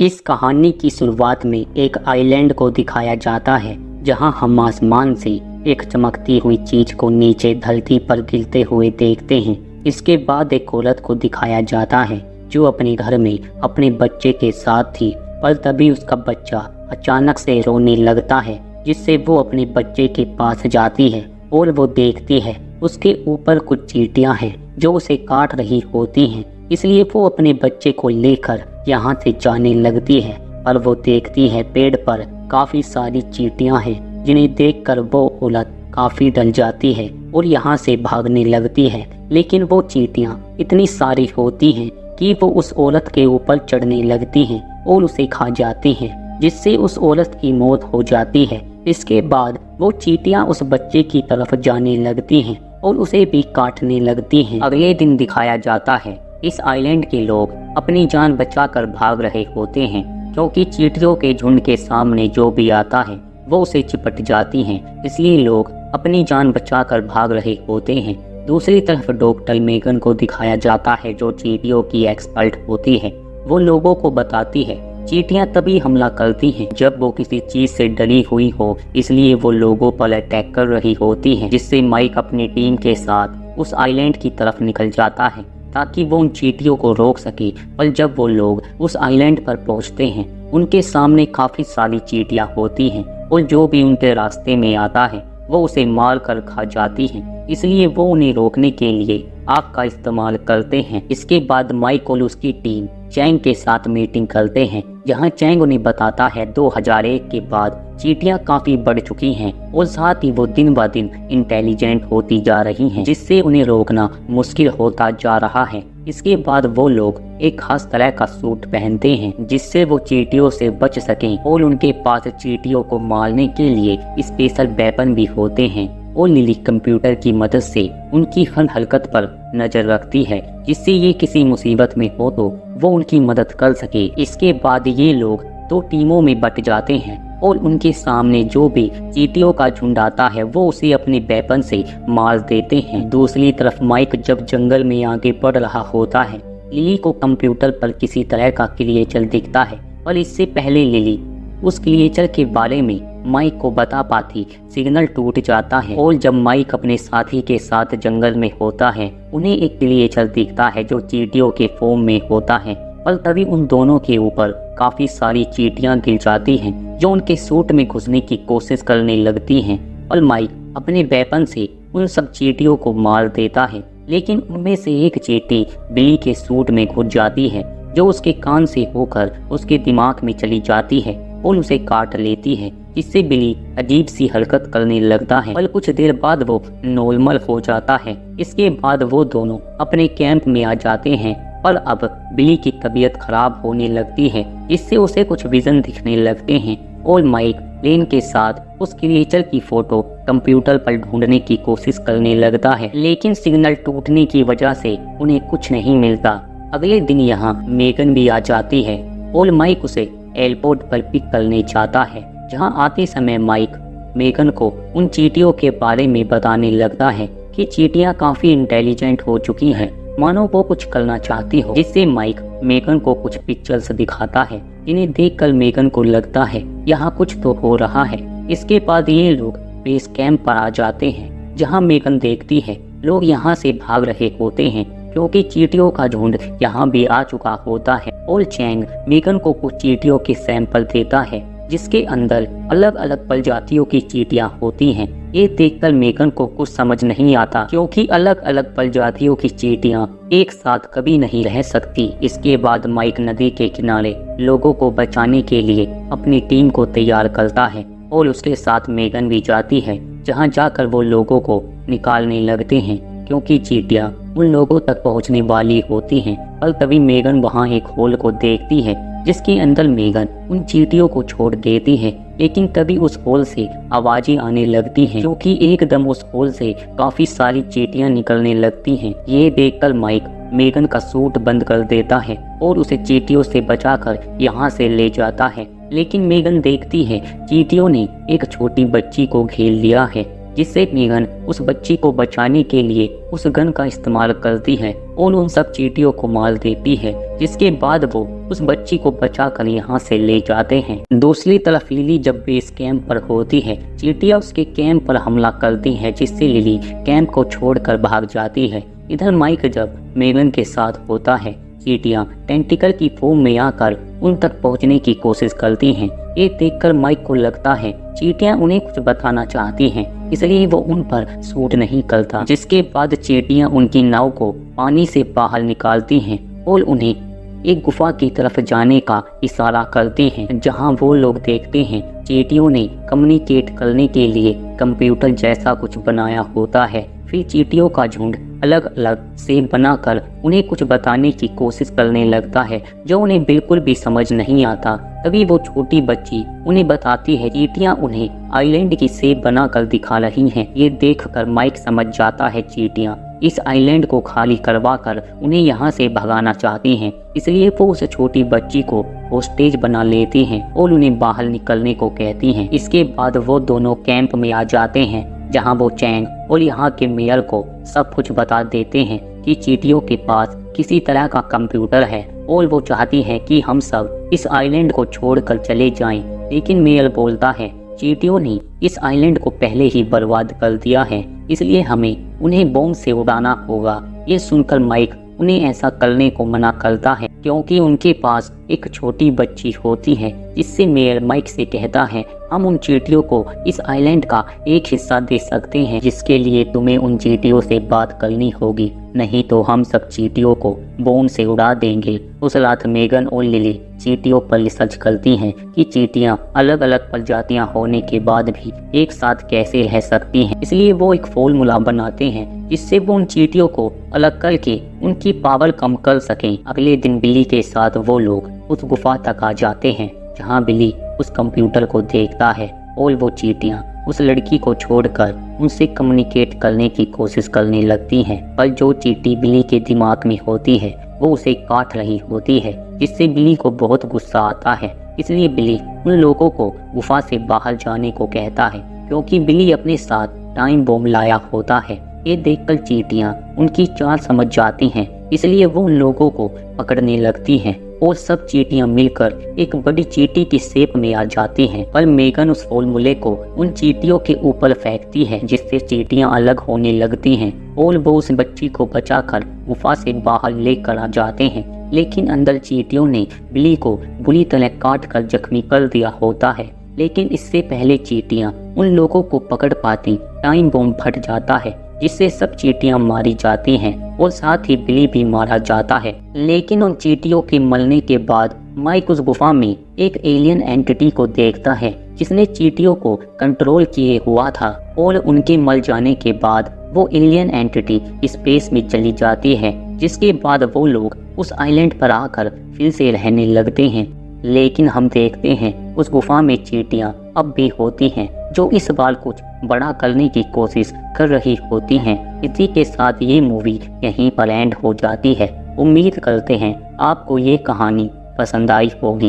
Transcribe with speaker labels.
Speaker 1: इस कहानी की शुरुआत में एक आइलैंड को दिखाया जाता है जहां हम आसमान से एक चमकती हुई चीज को नीचे धरती पर गिरते हुए देखते हैं। इसके बाद एक औरत को दिखाया जाता है जो अपने घर में अपने बच्चे के साथ थी, पर तभी उसका बच्चा अचानक से रोने लगता है, जिससे वो अपने बच्चे के पास जाती है और वो देखती है उसके ऊपर कुछ चींटियां हैं जो उसे काट रही होती हैं। इसलिए वो अपने बच्चे को लेकर यहाँ से जाने लगती है, पर वो देखती है पेड़ पर काफी सारी चींटियां हैं, जिन्हें देखकर वो औरत काफी डर जाती है और यहाँ से भागने लगती है। लेकिन वो चींटियां इतनी सारी होती हैं कि वो उस औरत के ऊपर चढ़ने लगती हैं और उसे खा जाती हैं, जिससे उस औरत की मौत हो जाती है। इसके बाद वो चींटियां उस बच्चे की तरफ जाने लगती हैं और उसे भी काटने लगती हैं। अगले दिन दिखाया जाता है इस आइलैंड के लोग अपनी जान बचाकर भाग रहे होते हैं, क्योंकि चींटियों के झुंड के सामने जो भी आता है वो उसे चिपट जाती हैं। इसलिए लोग अपनी जान बचाकर भाग रहे होते हैं। दूसरी तरफ डॉक्टर मेगन को दिखाया जाता है जो चींटियों की एक्सपर्ट होती है। वो लोगों को बताती है चींटियां तभी हमला करती हैं जब वो किसी चीज से डरी हुई हो, इसलिए वो लोगों पर अटैक कर रही होती हैं, जिससे माइक अपनी टीम के साथ उस आइलैंड की तरफ निकल जाता है ताकि वो उन चींटियों को रोक सके। पर जब वो लोग उस आइलैंड पर पहुंचते हैं, उनके सामने काफी सारी चींटियां होती हैं और जो भी उनके रास्ते में आता है वो उसे मार कर खा जाती हैं। इसलिए वो उन्हें रोकने के लिए आग का इस्तेमाल करते हैं। इसके बाद माइक और उसकी टीम चैंग के साथ मीटिंग करते हैं, जहां चैंग उन्हें बताता है 2001 के बाद चींटियां काफी बढ़ चुकी हैं और साथ ही वो दिन ब दिन इंटेलिजेंट होती जा रही हैं, जिससे उन्हें रोकना मुश्किल होता जा रहा है। इसके बाद वो लोग एक खास तरह का सूट पहनते हैं जिससे वो चींटियों से बच सकें, और उनके पास चींटियों को मारने के लिए स्पेशल वेपन भी होते हैं। और लिली कंप्यूटर की मदद से उनकी हर हरकत पर नजर रखती है, जिससे ये किसी मुसीबत में हो तो वो उनकी मदद कर सके। इसके बाद ये लोग 2 टीमों में बट जाते हैं और उनके सामने जो भी चींटियों का झुंड आता है वो उसे अपने वेपन से मार देते हैं। दूसरी तरफ माइक जब जंगल में आगे बढ़ रहा होता है, लिली को कंप्यूटर पर किसी तरह का क्रिएचर दिखता है, और इससे पहले लिली उस क्रिएचर के बारे में माइक को बता पाती, सिग्नल टूट जाता है। और जब माइक अपने साथी के साथ जंगल में होता है, उन्हें एक क्रिएचर दिखता है जो चींटियों के फॉर्म में होता है, पर तभी उन दोनों के ऊपर काफी सारी चींटियां गिर जाती हैं जो उनके सूट में घुसने की कोशिश करने लगती हैं। और माइक अपने वेपन से उन सब चींटियों को मार देता है, लेकिन उनमें से एक चींटी बिली के सूट में घुस जाती है, जो उसके कान से होकर उसके दिमाग में चली जाती है और उसे काट लेती है, जिससे बिली अजीब सी हरकत करने लगता है। और कुछ देर बाद वो नॉर्मल हो जाता है। इसके बाद वो दोनों अपने कैंप में आ जाते हैं, पर अब बिली की तबीयत खराब होने लगती है, जिससे उसे कुछ विजन दिखने लगते हैं। और माइक प्लेन के साथ उस क्रिएचर की फोटो कंप्यूटर पर ढूंढने की कोशिश करने लगता है, लेकिन सिग्नल टूटने की वजह से उन्हें कुछ नहीं मिलता। अगले दिन यहाँ मेगन भी आ जाती है और माइक उसे एयरपोर्ट पर पिक करने जाता है, जहाँ आते समय माइक मेगन को उन चींटियों के बारे में बताने लगता है कि चींटियां काफी इंटेलिजेंट हो चुकी हैं, मानो वो कुछ करना चाहती हो, जिससे माइक मेगन को कुछ पिक्चर्स दिखाता है, जिन्हें देखकर मेगन को लगता है यहाँ कुछ तो हो रहा है। इसके बाद ये लोग बेस कैंप पर आ जाते हैं, जहाँ मेगन देखती है लोग यहाँ से भाग रहे होते हैं, क्योंकि चींटियों का झुंड यहाँ भी आ चुका होता है। और चैंग मेगन को कुछ चींटियों के सैंपल देता है, जिसके अंदर अलग अलग प्रजातियों की चींटियां होती हैं। ये देखकर मेगन को कुछ समझ नहीं आता, क्योंकि अलग अलग प्रजातियों की चींटियां एक साथ कभी नहीं रह सकती। इसके बाद माइक नदी के किनारे लोगों को बचाने के लिए अपनी टीम को तैयार करता है, और उसके साथ मेगन भी जाती है, जहाँ जाकर वो लोगों को निकालने लगते हैं, क्योंकि चींटियां उन लोगों तक पहुंचने वाली होती हैं। और तभी मेगन वहां एक होल को देखती है, जिसके अंदर मेगन उन चींटियों को छोड़ देती है, लेकिन तभी उस होल से आवाजें आने लगती हैं, क्योंकि एकदम उस होल से काफी सारी चींटियां निकलने लगती हैं। ये देखकर माइक मेगन का सूट बंद कर देता है और उसे चींटियों से बचाकर यहाँ से ले जाता है। लेकिन मेगन देखती है चींटियों ने एक छोटी बच्ची को घेर लिया है, जिससे मेगन उस बच्ची को बचाने के लिए उस गन का इस्तेमाल करती है और उन सब चींटियों को मार देती है, जिसके बाद वो उस बच्ची को बचाकर यहाँ से ले जाते हैं। दूसरी तरफ लिली जब बेस कैंप पर होती है, चींटियां उसके कैंप पर हमला करती है, जिससे लिली कैंप को छोड़कर भाग जाती है। इधर माइक जब मेगन के साथ होता है, चींटियां टेंटिकल की फॉर्म में आकर उन तक पहुंचने की कोशिश करती हैं। ये देखकर माइक को लगता है चींटियां उन्हें कुछ बताना चाहती हैं, इसलिए वो उन पर शूट नहीं करता। जिसके बाद चींटियां उनकी नाव को पानी से बाहर निकालती हैं और उन्हें एक गुफा की तरफ जाने का इशारा करते हैं, जहां वो लोग देखते हैं चींटियों ने कम्युनिकेट करने के लिए कंप्यूटर जैसा कुछ बनाया होता है। फिर चींटियों का झुंड अलग अलग से बनाकर उन्हें कुछ बताने की कोशिश करने लगता है, जो उन्हें बिल्कुल भी समझ नहीं आता। तभी वो छोटी बच्ची उन्हें बताती है चींटियां उन्हें आइलैंड की सेब बनाकर दिखा रही हैं। ये देखकर माइक समझ जाता है चींटियां इस आइलैंड को खाली करवाकर उन्हें यहाँ से भगाना चाहती हैं, इसलिए वो उस छोटी बच्ची को होस्टेज बना लेती हैं और उन्हें बाहर निकलने को कहती हैं। इसके बाद वो दोनों कैंप में आ जाते हैं, जहां वो चैंग और यहाँ के मेयर को सब कुछ बता देते हैं कि चींटियों के पास किसी तरह का कंप्यूटर है और वो चाहती है कि हम सब इस आइलैंड को छोड़कर चले जाएं। लेकिन मेयर बोलता है चींटियों ने इस आइलैंड को पहले ही बर्बाद कर दिया है, इसलिए हमें उन्हें बॉम्ब से उड़ाना होगा। ये सुनकर माइक उन्हें ऐसा करने को मना करता है, क्योंकि उनके पास एक छोटी बच्ची होती है। जिससे मेयर माइक से कहता है हम उन चींटियों को इस आइलैंड का एक हिस्सा दे सकते हैं, जिसके लिए तुम्हें उन चींटियों से बात करनी होगी, नहीं तो हम सब चींटियों को बॉम्ब से उड़ा देंगे। उस रात मेगन और लिली चींटियों पर रिसर्च करती हैं कि चींटियां अलग अलग प्रजातियां होने के बाद भी एक साथ कैसे रह सकती हैं। इसलिए वो एक फॉर्मूला बनाते हैं जिससे वो उन चींटियों को अलग करके उनकी पावर कम कर सकें। अगले दिन बिली के साथ वो लोग उस गुफा तक आ जाते हैं, जहाँ बिली उस कंप्यूटर को देखता है और वो चींटियां उस लड़की को छोड़कर उनसे कम्युनिकेट करने की कोशिश करने लगती हैं। पर जो चींटी बिली के दिमाग में होती है वो उसे काट रही होती है, जिससे बिली को बहुत गुस्सा आता है। इसलिए बिली उन लोगों को गुफा से बाहर जाने को कहता है, क्योंकि बिली अपने साथ टाइम बॉम्ब लाया होता है। ये देखकर चींटियां उनकी चाल समझ जाती हैं, इसलिए वो उन लोगों को पकड़ने लगती हैं और सब चींटियां मिलकर एक बड़ी चींटी की शेप में आ जाती हैं। पर मेगन उस फॉर्मूले को उन चींटियों के ऊपर फेंकती है, जिससे चींटियां अलग होने लगती हैं और वो उस बच्ची को बचाकर गुफा से बाहर लेकर आ जाते हैं। लेकिन अंदर चींटियों ने बिली को बुरी तरह काट कर जख्मी कर दिया होता है। लेकिन इससे पहले चींटियां उन लोगों को पकड़ पाती टाइम बॉम्ब फट जाता है, जिससे सब चींटियां मारी जाती हैं और साथ ही बिली भी मारा जाता है। लेकिन उन चींटियों के मरने के बाद माइक उस गुफा में एक एलियन एंटिटी को देखता है, जिसने चींटियों को कंट्रोल किए हुआ था। और उनके मर जाने के बाद वो एलियन एंटिटी स्पेस में चली जाती है, जिसके बाद वो लोग उस आइलैंड पर आकर फिर से रहने लगते हैं। लेकिन हम देखते हैं उस गुफा में चींटियां अब भी होती हैं, जो इस बार कुछ बड़ा करने की कोशिश कर रही होती हैं। इसी के साथ ये मूवी यहीं पर एंड हो जाती है। उम्मीद करते हैं आपको ये कहानी पसंद आई होगी।